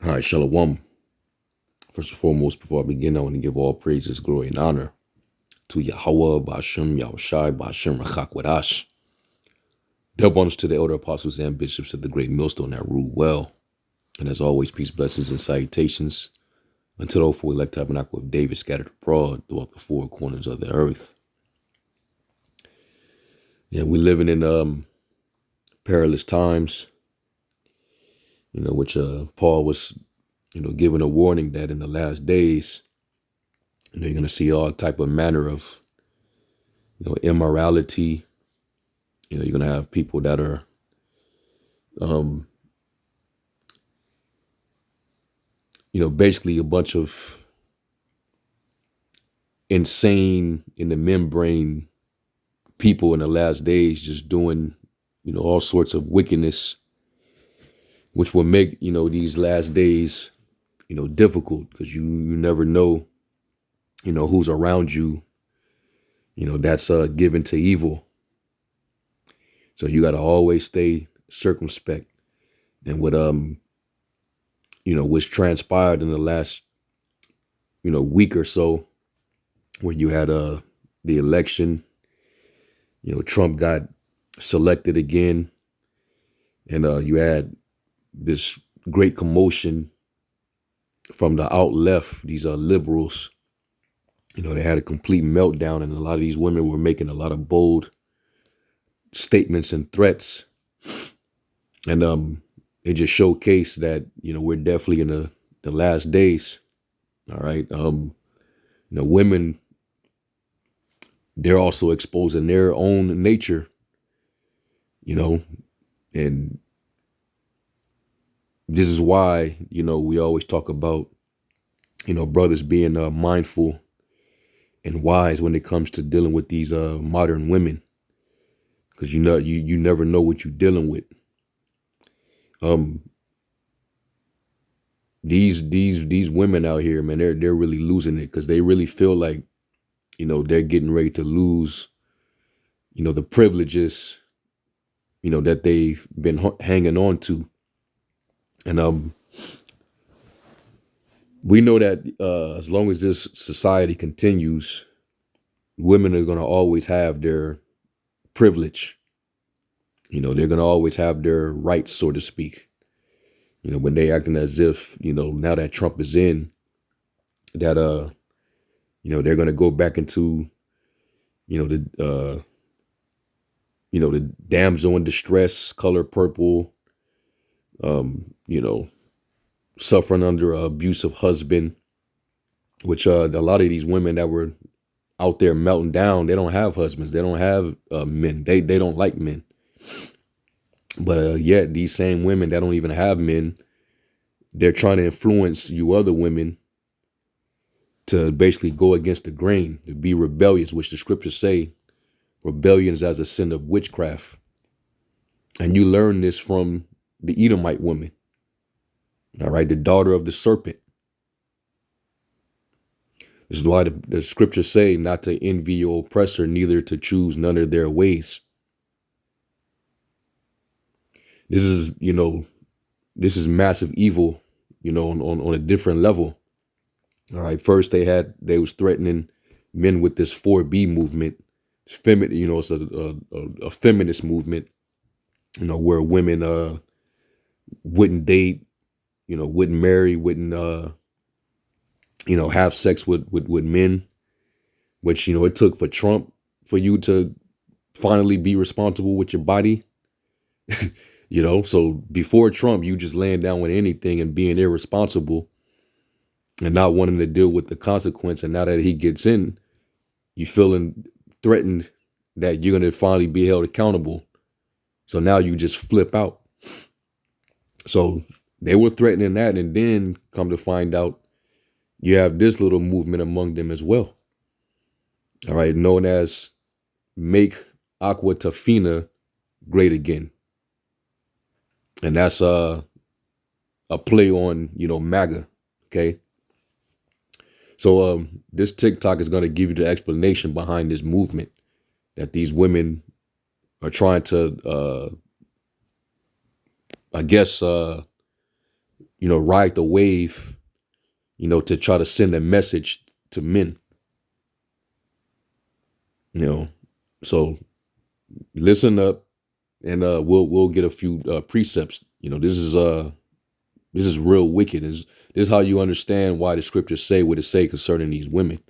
All right, Shalom. First and foremost, before I begin, I want to give all praises, glory, and honor to Yahweh, Ba'ashem, Yahushai, Ba'ashem, Rachak Wadash. Double honors to the elder apostles and bishops of the great millstone that rule well. And as always, peace, blessings, and salutations until the hopeful elect tabernacle of David scattered abroad throughout the four corners of the earth. Yeah, we're living in perilous times, which Paul was, giving a warning that in the last days, you're going to see all type of manner of, immorality. You're going to have people that are, basically a bunch of insane in the membrane people in the last days just doing, all sorts of wickedness, which will make, these last days, difficult because you never know, who's around you, that's given to evil. So you got to always stay circumspect. And what, what's transpired in the last, week or so, where you had the election, Trump got selected again, and you had this great commotion from the out left, these liberals. They had a complete meltdown, and a lot of these women were making a lot of bold statements and threats. And it just showcased that, we're definitely in the last days. All right. Women, they're also exposing their own nature, and this is why, we always talk about, brothers being mindful and wise when it comes to dealing with these modern women, because you never know what you're dealing with. These women out here, man, they're really losing it because they really feel like, they're getting ready to lose, the privileges, that they've been hanging on to. And we know that as long as this society continues, women are going to always have their privilege. They're going to always have their rights, so to speak. When they acting as if, now that Trump is in, that, they're going to go back into, the damsel in distress, color purple, suffering under an abusive husband, which a lot of these women that were out there melting down, they don't have husbands. They don't have men. They don't like men. But yet these same women that don't even have men, they're trying to influence you other women to basically go against the grain, to be rebellious, which the scriptures say rebellion is as a sin of witchcraft. And you learn this from the Edomite woman. All right, the daughter of the serpent. This is why the scriptures say not to envy your oppressor, neither to choose none of their ways. This is, this is massive evil, on a different level. All right. First, they was threatening men with this 4B movement. It's it's a feminist movement, where women wouldn't date, wouldn't marry, wouldn't have sex with men, which, it took for Trump for you to finally be responsible with your body. So before Trump, you just laying down with anything and being irresponsible and not wanting to deal with the consequence. And now that he gets in, you feeling threatened that you're going to finally be held accountable. So now you just flip out. So they were threatening that. And then come to find out, you have this little movement among them as well. All right. Known as Make Aqua Tafina Great Again. And that's a play on, MAGA. Okay. So this TikTok is going to give you the explanation behind this movement that these women are trying to, ride the wave, to try to send a message to men. So listen up, and we'll get a few precepts. This is real wicked. This is how you understand why the scriptures say what it say concerning these women.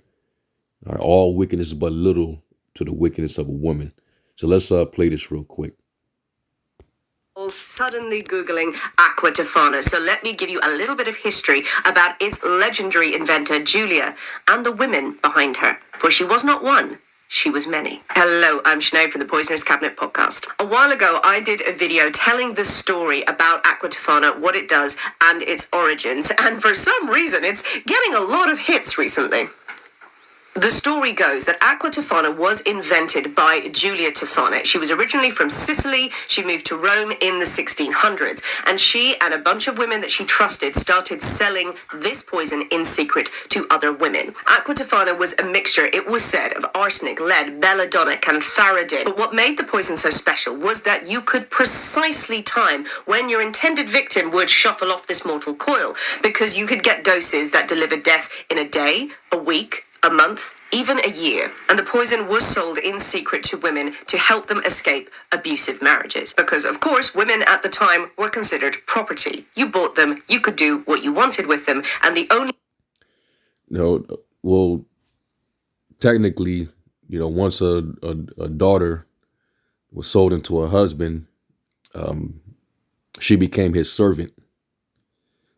All right, all wickedness is but little to the wickedness of a woman. So let's play this real quick. All suddenly Googling Aqua Tofana, so let me give you a little bit of history about its legendary inventor, Julia, and the women behind her. For she was not one, she was many. Hello, I'm Sinead from the Poisoner's Cabinet podcast. A while ago, I did a video telling the story about Aqua Tofana, what it does, and its origins, and for some reason, it's getting a lot of hits recently. The story goes that Aqua Tofana was invented by Julia Tofana. She was originally from Sicily. She moved to Rome in the 1600s. And she and a bunch of women that she trusted started selling this poison in secret to other women. Aqua Tofana was a mixture, it was said, of arsenic, lead, belladonna, and cantharidin. But what made the poison so special was that you could precisely time when your intended victim would shuffle off this mortal coil, because you could get doses that delivered death in a day, a week, a month, even a year. And the poison was sold in secret to women to help them escape abusive marriages. Because, of course, women at the time were considered property. You bought them, you could do what you wanted with them, and the only... Well, technically, once a daughter was sold into a husband, she became his servant.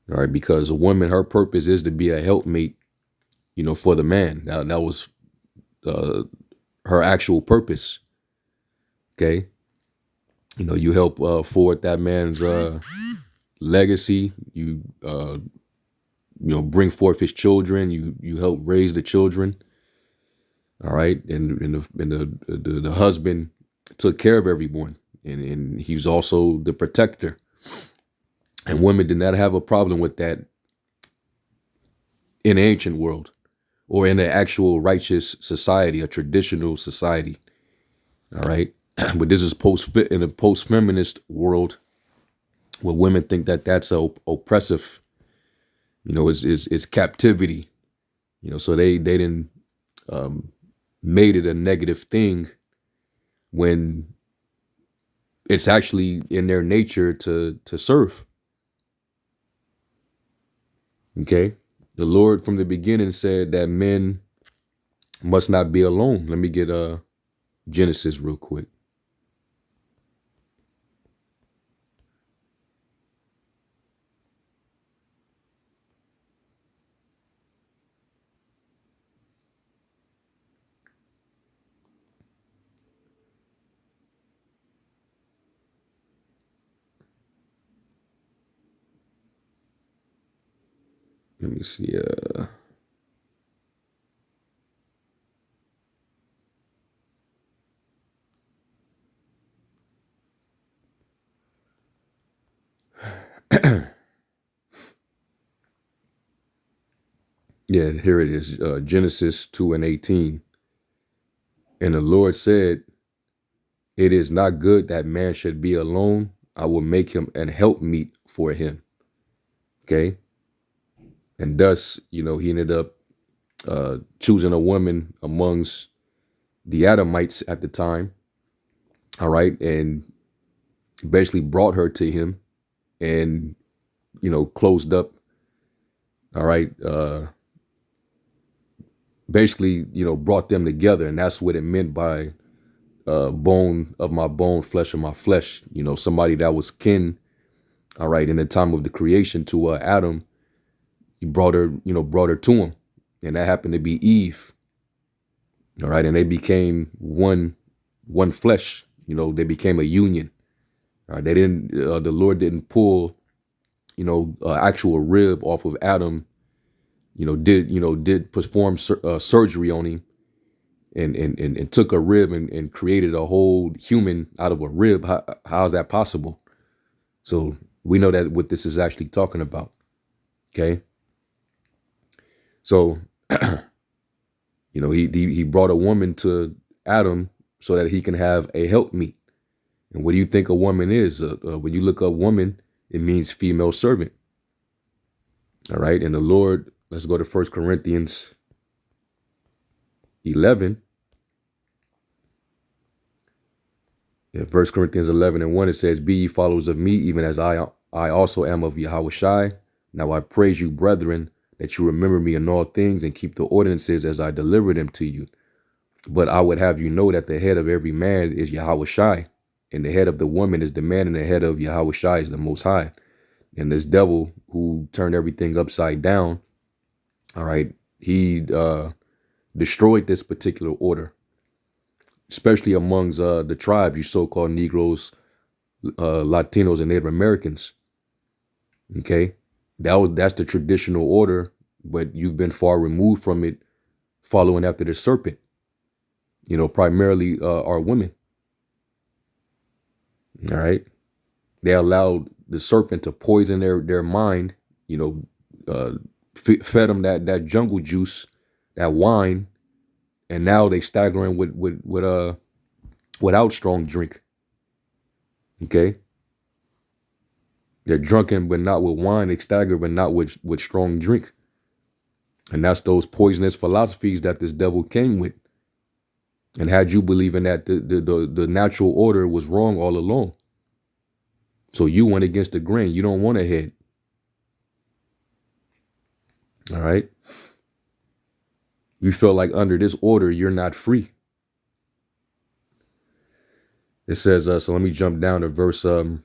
All right, because a woman, her purpose is to be a helpmate, for the man. That was her actual purpose. Okay. You help forward that man's legacy. You bring forth his children. You help raise the children. All right, and the husband took care of everyone, and he's also the protector. And women did not have a problem with that in the ancient world, or in an actual righteous society, a traditional society. All right. But this is in a post-feminist world where women think that that's oppressive, it's captivity, so they didn't made it a negative thing when it's actually in their nature to serve. Okay. The Lord from the beginning said that men must not be alone. Let me get Genesis real quick. Let me see. Yeah, here it is. Genesis 2:18. And the Lord said, "It is not good that man should be alone. I will make him an helpmeet for him." Okay. And thus, he ended up choosing a woman amongst the Adamites at the time. All right. And basically brought her to him and, closed up. All right. Basically, brought them together. And that's what it meant by bone of my bone, flesh of my flesh. Somebody that was kin. All right. In the time of the creation to Adam, he brought her to him. And that happened to be Eve. All right. And they became one flesh. They became a union. All right. They didn't, the Lord didn't pull, actual rib off of Adam, did perform surgery on him and took a rib and created a whole human out of a rib. How is that possible? So we know that what this is actually talking about. Okay. So, he brought a woman to Adam so that he can have a helpmeet. And what do you think a woman is? When you look up woman, it means female servant. All right. And the Lord, let's go to 1 Corinthians 11. Yeah, 1 Corinthians 11:1, it says, "Be ye followers of me, even as I also am of Yahushai. Now I praise you, brethren, that you remember me in all things and keep the ordinances as I deliver them to you. But I would have you know that the head of every man is Yahushai, and the head of the woman is the man, and the head of Yahushai is the Most High." And this devil who turned everything upside down, all right, he destroyed this particular order, especially amongst the tribes, you so-called Negroes, Latinos, and Native Americans. Okay, that's the traditional order, but you've been far removed from it, following after the serpent. Primarily are women. All right, they allowed the serpent to poison their mind. Fed them that jungle juice, that wine, and now they staggering without strong drink. Okay, they're drunken but not with wine. They stagger but not with strong drink. And that's those poisonous philosophies that this devil came with, and had you believing that the natural order was wrong all along. So you went against the grain. You don't want a head. All right. You feel like under this order, you're not free. It says, so let me jump down to verse 8,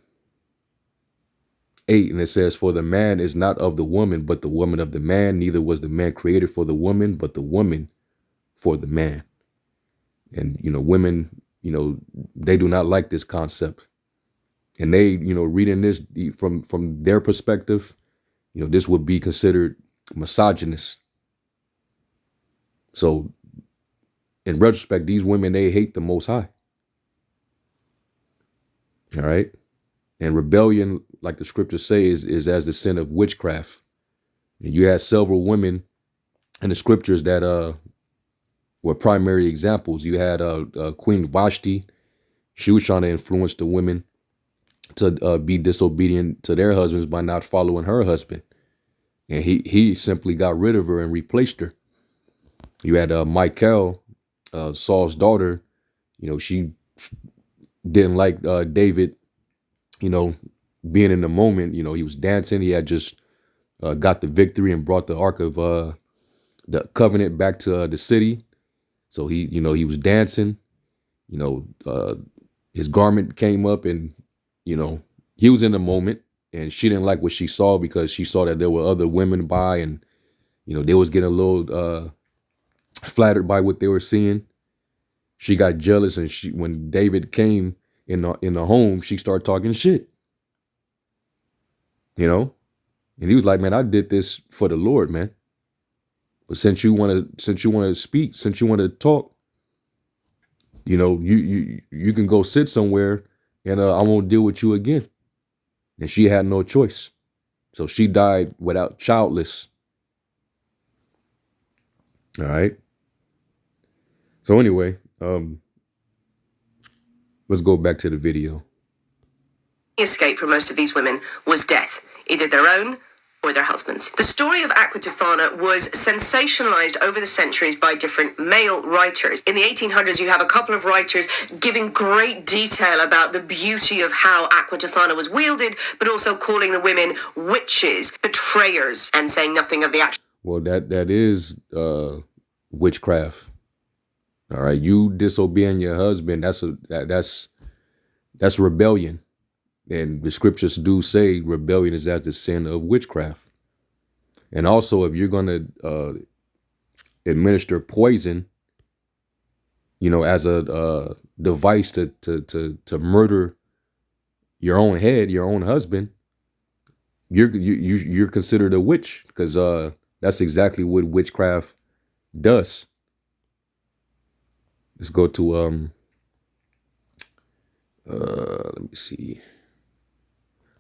and it says, "For the man is not of the woman, but the woman of the man. Neither was the man created for the woman, but the woman for the man." And, women, they do not like this concept. And they, reading this from their perspective, this would be considered misogynist. So in retrospect, these women, they hate the Most High. All right. And rebellion, like the scriptures say, is as the sin of witchcraft. And you had several women in the scriptures that were primary examples. You had Queen Vashti. She was trying to influence the women to be disobedient to their husbands by not following her husband. And he simply got rid of her and replaced her. You had Michal, Saul's daughter. She didn't like David, being in the moment. He was dancing. He had just got the victory and brought the Ark of the Covenant back to the city. So he was dancing. His garment came up, and he was in the moment, and she didn't like what she saw because she saw that there were other women by, and they was getting a little flattered by what they were seeing. She got jealous, and when David came in the home, she started talking shit. And he was like, "Man, I did this for the Lord, man. But since you want to speak, since you want to talk, you can go sit somewhere, and I won't deal with you again." And she had no choice. So she died childless. All right. So anyway, let's go back to the video. The escape for most of these women was death, either their own or their husbands. The story of Aqua Tofana was sensationalized over the centuries by different male writers. In the 1800s, you have a couple of writers giving great detail about the beauty of how Aqua Tofana was wielded, but also calling the women witches, betrayers, and saying nothing of the actual. Well, that is witchcraft. All right, you disobeying your husband, that's rebellion. And the scriptures do say rebellion is as the sin of witchcraft. And also, if you're going to administer poison, as a device to murder your own head, your own husband, you're considered a witch, because that's exactly what witchcraft does. Let's go to let me see.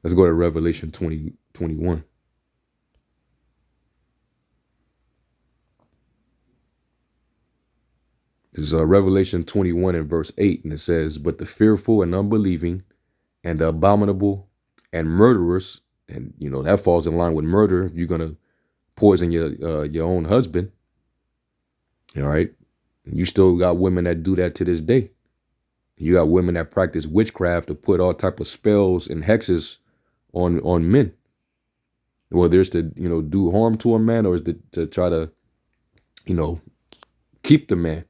Let's go to Revelation 20:21. This is Revelation 21 and verse 8, and it says, "But the fearful and unbelieving and the abominable and murderers," and that falls in line with murder. If you're gonna poison your own husband. All right. You still got women that do that to this day. You got women that practice witchcraft to put all type of spells and hexes on men. Whether it's to, do harm to a man or is to try to, keep the man.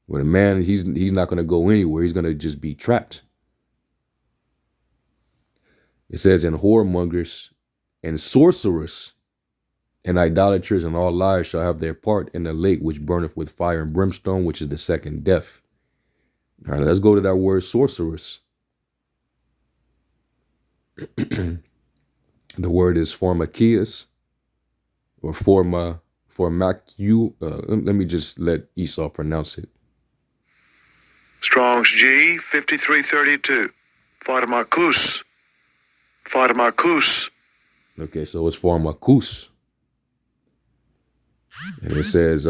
Where the man, he's not going to go anywhere. He's going to just be trapped. It says, and whoremongers and sorcerers and idolaters and all liars shall have their part in the lake which burneth with fire and brimstone, which is the second death. All right, let's go to that word sorcerers. The word is pharmakias or pharmacu. Let me just let Esau pronounce it. Strong's G 5332. Pharmakus. Pharmakus. Okay, so it's pharmakus. And it says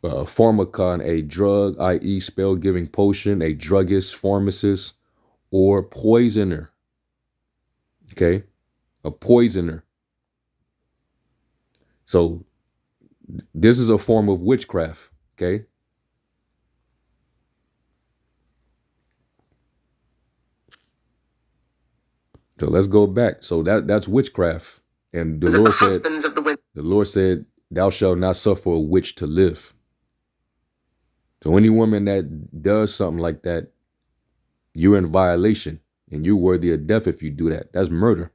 pharmacon, a drug, i.e. spell giving potion, a druggist, pharmacist, or poisoner. Okay, a poisoner. So this is a form of witchcraft. Okay. So let's go back. So that's witchcraft. And the Lord said, thou shalt not suffer a witch to live. So any woman that does something like that, you're in violation and you're worthy of death if you do that. That's murder.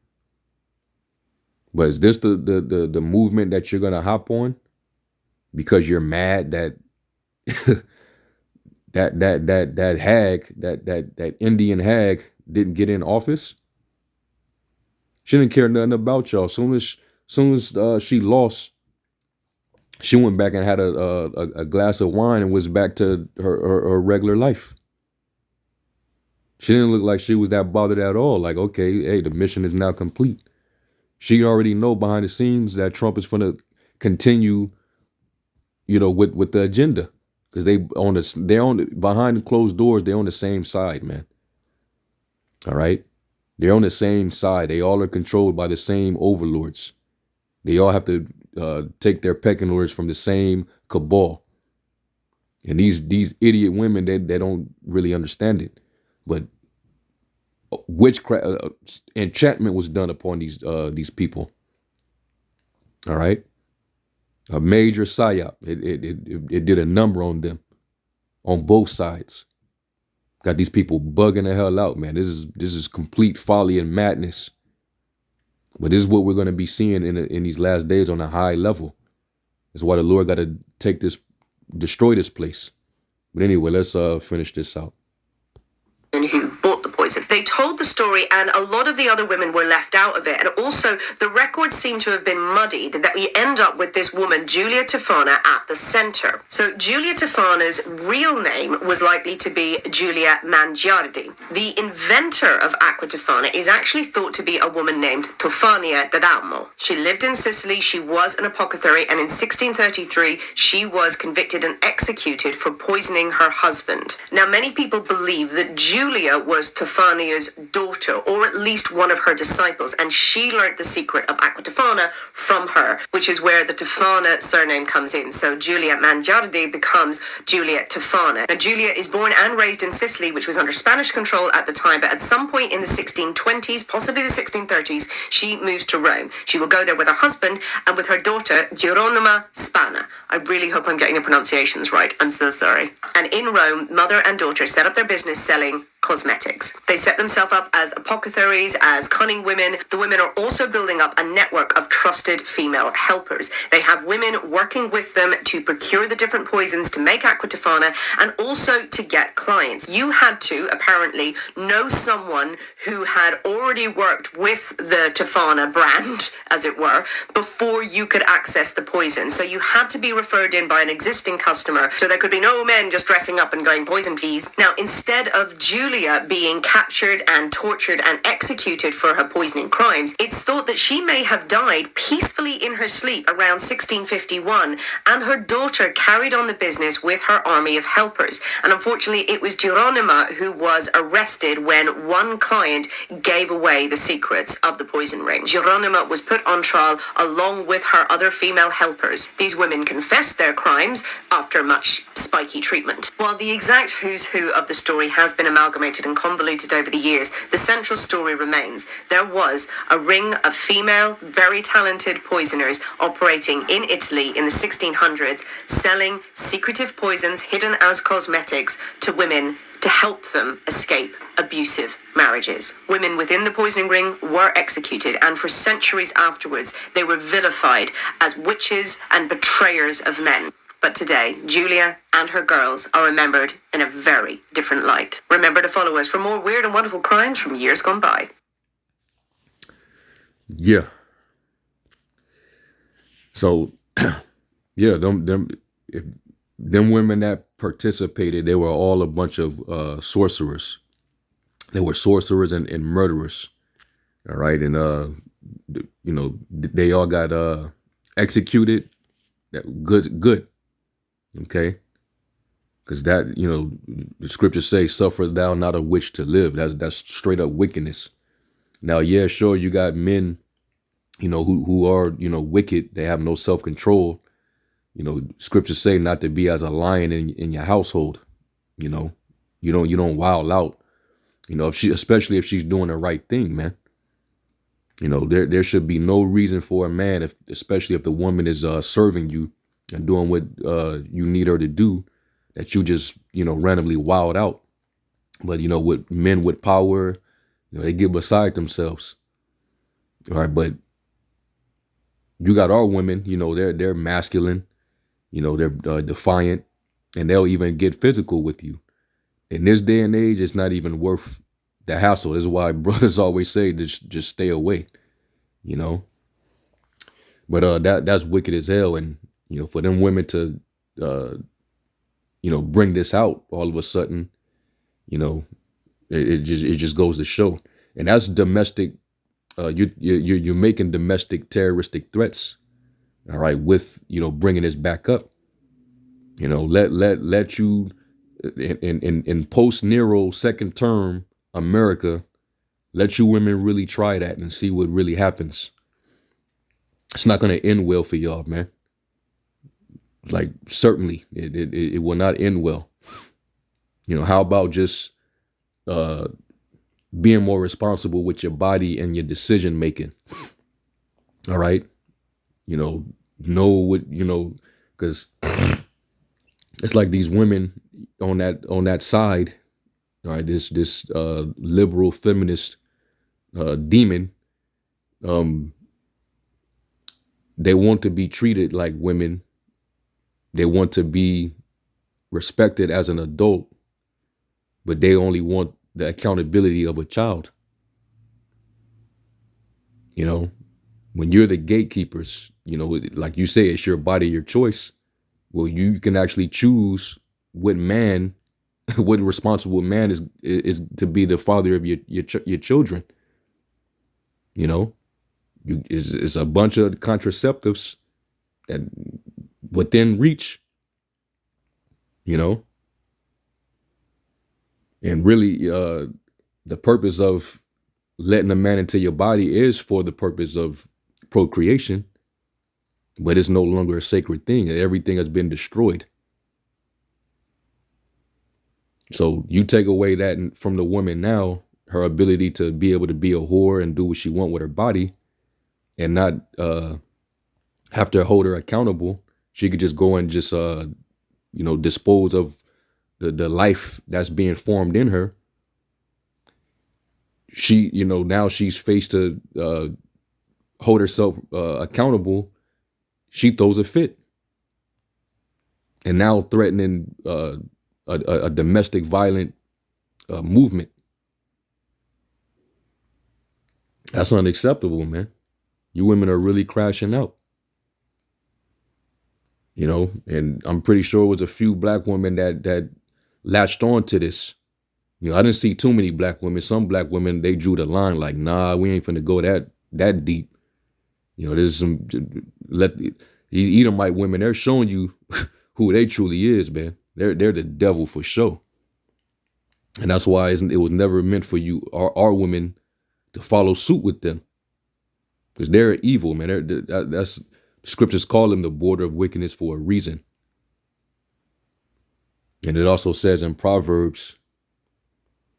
But is this the movement that you're gonna hop on because you're mad that that hag, that Indian hag didn't get in office? She didn't care nothing about y'all. Soon as she lost, she went back and had a glass of wine and was back to her regular life. She didn't look like she was that bothered at all. Like, okay, hey, the mission is now complete. She already know behind the scenes that Trump is going to continue, with the agenda, because behind the closed doors. They're on the same side, man. All right. They're on the same side. They all are controlled by the same overlords. They all have to take their pecking orders from the same cabal. And these idiot women, they don't really understand it. But witchcraft, enchantment was done upon these people. All right, a major psyop. It did a number on them, on both sides. Got these people bugging the hell out, man. This is complete folly and madness. But this is what we're going to be seeing in these last days on a high level. That's why the Lord got to destroy this place. But anyway, let's finish this out. Who bought the poison. They told the story and a lot of the other women were left out of it. And also the records seem to have been muddied, that we end up with this woman, Julia Tofana, at the center. So Julia Tofana's real name was likely to be Julia Mangiardi. The inventor of Aqua Tofana is actually thought to be a woman named Tofania d'Adamo. She lived in Sicily. She was an apothecary. And in 1633, she was convicted and executed for poisoning her husband. Now, many people believe that Julia was Tofania's daughter, or at least one of her disciples, and she learned the secret of Aqua Tofana from her, which is where the Tofana surname comes in. So Julia Mangiardi becomes Julia Tofana. Now, Julia is born and raised in Sicily, which was under Spanish control at the time, but at some point in the 1620s, possibly the 1630s, she moves to Rome. She will go there with her husband and with her daughter, Geronima Spana. I really hope I'm getting the pronunciations right. I'm so sorry. And in Rome, mother and daughter set up their business selling cosmetics. They set themselves up as apothecaries, as cunning women. The women are also building up a network of trusted female helpers. They have women working with them to procure the different poisons to make Aqua Tofana and also to get clients. You had to, apparently, know someone who had already worked with the Tofana brand, as it were, before you could access the poison. So you had to be referred in by an existing customer. So there could be no men just dressing up and going, poison please. Now, instead of Julia Julia being captured and tortured and executed for her poisoning crimes, it's thought that she may have died peacefully in her sleep around 1651, and her daughter carried on the business with her army of helpers. And unfortunately, it was Geronima who was arrested when one client gave away the secrets of the poison ring. Geronima was put on trial along with her other female helpers. These women confessed their crimes after much spiky treatment. While the exact who's who of the story has been amalgamated and convoluted over the years, the central story remains. There was a ring of female, very talented poisoners operating in Italy in the 1600s, selling secretive poisons hidden as cosmetics to women to help them escape abusive marriages. Women within the poisoning ring were executed, and for centuries afterwards, they were vilified as witches and betrayers of men. But today, Julia and her girls are remembered in a very different light. Remember to follow us for more weird and wonderful crimes from years gone by. Yeah. So, yeah, them women that participated, they were all a bunch of sorcerers. They were sorcerers and murderers. All right, and they all got executed. Good. Okay, because that the scriptures say, "Suffer thou not a witch to live." That's straight up wickedness. Now, yeah, sure, you got men, who are wicked. They have no self-control. Scriptures say not to be as a lion in your household. You don't wild out. Especially if she's doing the right thing, man. There should be no reason for a man, especially if the woman is serving you and doing what you need her to do, that you just randomly wild out. But with men with power, they get beside themselves. All right, but you got our women, they're masculine, they're defiant, and they'll even get physical with you. In this day and age, it's not even worth the hassle. This is why brothers always say just stay away, But that's wicked as hell, and for them women to bring this out all of a sudden, it just goes to show, and that's domestic. You're making domestic terroristic threats, all right, with bringing this back up. Let you in post Nero second term America, let you women really try that and see what really happens. It's not going to end well for y'all, man. Like, certainly it will not end well. How about just being more responsible with your body and your decision making? All right. Know what, because it's like these women on that side, all right, this liberal feminist demon, they want to be treated like women. They want to be respected as an adult, but they only want the accountability of a child. When you're the gatekeepers, like you say, it's your body, your choice. Well, you can actually choose what responsible man is to be the father of your children. It's a bunch of contraceptives that within reach, and really the purpose of letting a man into your body is for the purpose of procreation, but it's no longer a sacred thing. Everything has been destroyed. So you take away that from the woman now, her ability to be able to be a whore and do what she wants with her body, and not have to hold her accountable. She could just go and just dispose of the life that's being formed in her. She, now she's faced to hold herself accountable. She throws a fit, and now threatening a domestic violent movement. That's unacceptable, man. You women are really crashing out. And I'm pretty sure it was a few black women that latched on to this, I didn't see too many black women. Some black women, they drew the line like, nah, we ain't finna go that deep. There's some Edomite women. They're showing you who they truly is, man. They're the devil for sure, and that's why it was never meant for you, our women, to follow suit with them, because they're evil, man. That's scriptures call them the border of wickedness for a reason, and it also says in Proverbs.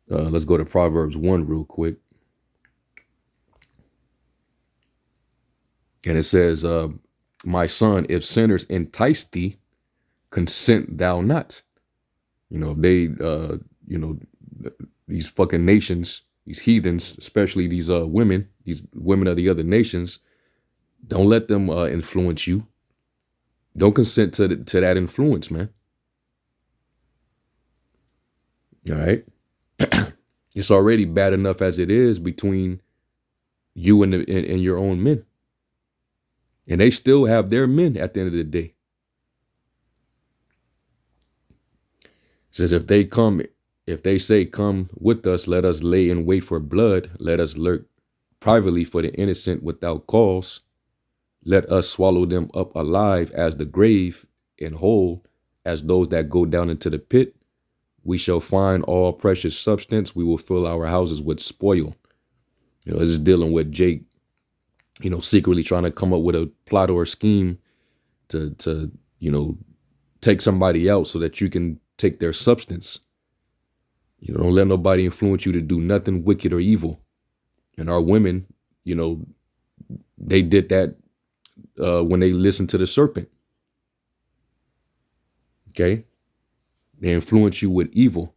Let's go to Proverbs 1 real quick. And it says, my son, if sinners entice thee, consent thou not. If they, these fucking nations, these heathens, especially these women of the other nations, don't let them influence you. Don't consent to that influence, man. All right. It's already bad enough as it is between you and your own men. And they still have their men at the end of the day. It says, if they say, come with us, let us lay in wait for blood. Let us lurk privately for the innocent without cause. Let us swallow them up alive as the grave, and whole as those that go down into the pit. We shall find all precious substance. We will fill our houses with spoil. This is dealing with Jake, secretly trying to come up with a plot or a scheme to take somebody out so that you can take their substance. Don't let nobody influence you to do nothing wicked or evil. And our women, they did that when they listened to the serpent. Okay? They influence you with evil.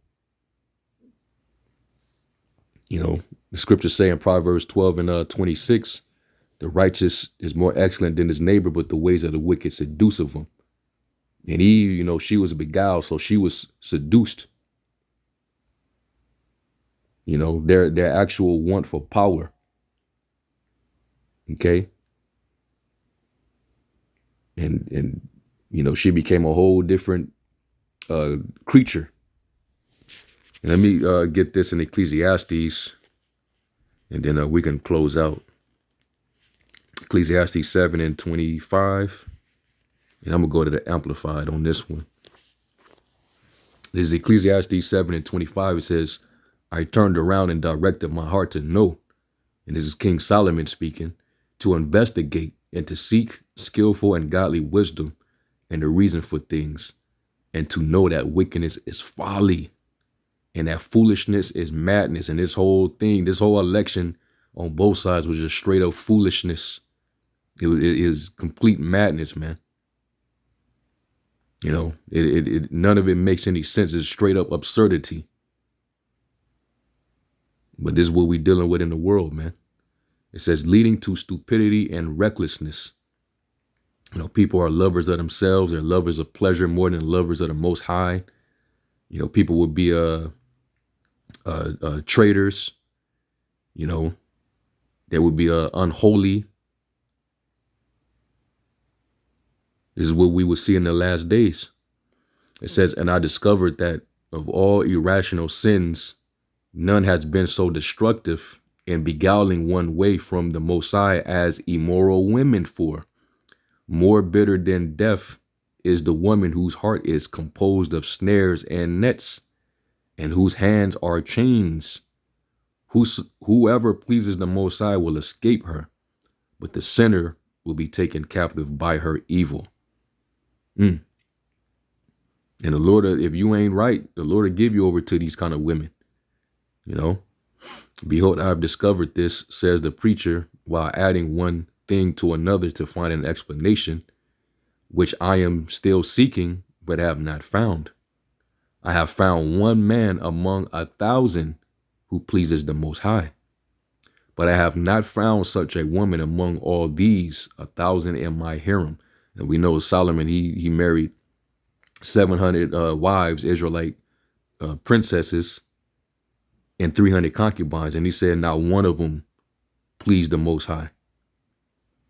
The scriptures say in Proverbs 12 and 26, the righteous is more excellent than his neighbor, but the ways of the wicked seduce of him. And Eve, she was beguiled, so she was seduced. Their actual want for power. Okay. And she became a whole different creature. And let me get this in Ecclesiastes, and then we can close out. Ecclesiastes 7 and 25. And I'm going to go to the Amplified on this one. This is Ecclesiastes 7 and 25. It says, I turned around and directed my heart to know, and this is King Solomon speaking, to investigate and to seek skillful and godly wisdom and the reason for things, and to know that wickedness is folly and that foolishness is madness. And this whole thing, this whole election on both sides was just straight up foolishness. It is complete madness, man. None of it makes any sense. It's straight up absurdity. But this is what we're dealing with in the world, man. It says leading to stupidity and recklessness. People are lovers of themselves. They're lovers of pleasure more than lovers of the Most High. People would be traitors. They would be unholy. This is what we will see in the last days. It says, and I discovered that of all irrational sins, none has been so destructive and beguiling one way from the Most High as immoral women for. More bitter than death is the woman whose heart is composed of snares and nets, and whose hands are chains. Whoever pleases the Most High will escape her, but the sinner will be taken captive by her evil. And the Lord, if you ain't right, the Lord will give you over to these kind of women. Behold, I have discovered this, says the preacher, while adding one thing to another to find an explanation, which I am still seeking, but have not found. I have found one man among 1,000 who pleases the Most High, but I have not found such a woman among all these 1,000 in my harem. And we know Solomon, he married 700 wives, Israelite princesses, and 300 concubines. And he said not one of them pleased the Most High.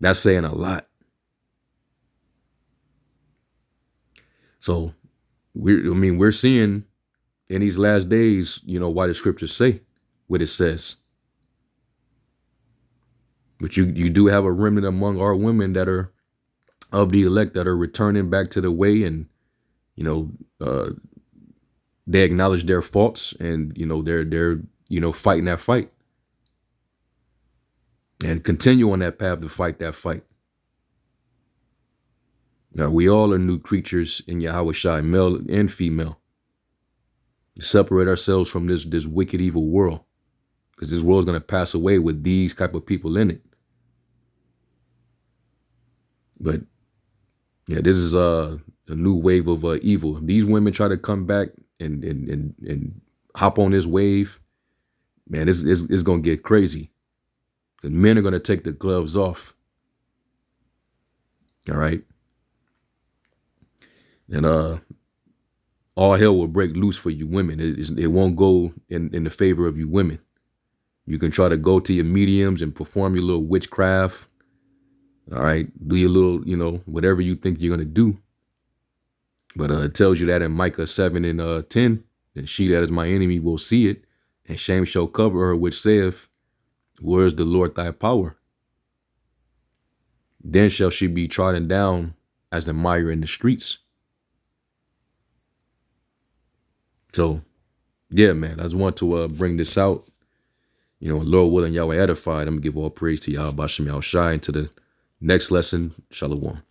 That's saying a lot. So we're seeing in these last days, why the scriptures say what it says. But you do have a remnant among our women that are of the elect that are returning back to the way, and they acknowledge their faults, and they're fighting that fight and continue on that path to fight that fight. Now, we all are new creatures in Yahweh Shai, male and female. Separate ourselves from this wicked, evil world, because this world's going to pass away with these type of people in it. But yeah, this is a new wave of evil. These women try to come back and hop on this wave. Man, it's going to get crazy. The men are going to take the gloves off. All right. And all hell will break loose for you women. It won't go in the favor of you women. You can try to go to your mediums and perform your little witchcraft. All right. Do your little, whatever you think you're going to do. But it tells you that in Micah 7 and 10, and she that is my enemy will see it, and shame shall cover her, which saith, where is the Lord thy power? Then shall she be trodden down as the mire in the streets. So, yeah, man, I just want to bring this out. Lord willing, Yahweh edified. I'm going to give all praise to Yahweh Bashem Yahweh Shai. And to the next lesson, Shalom.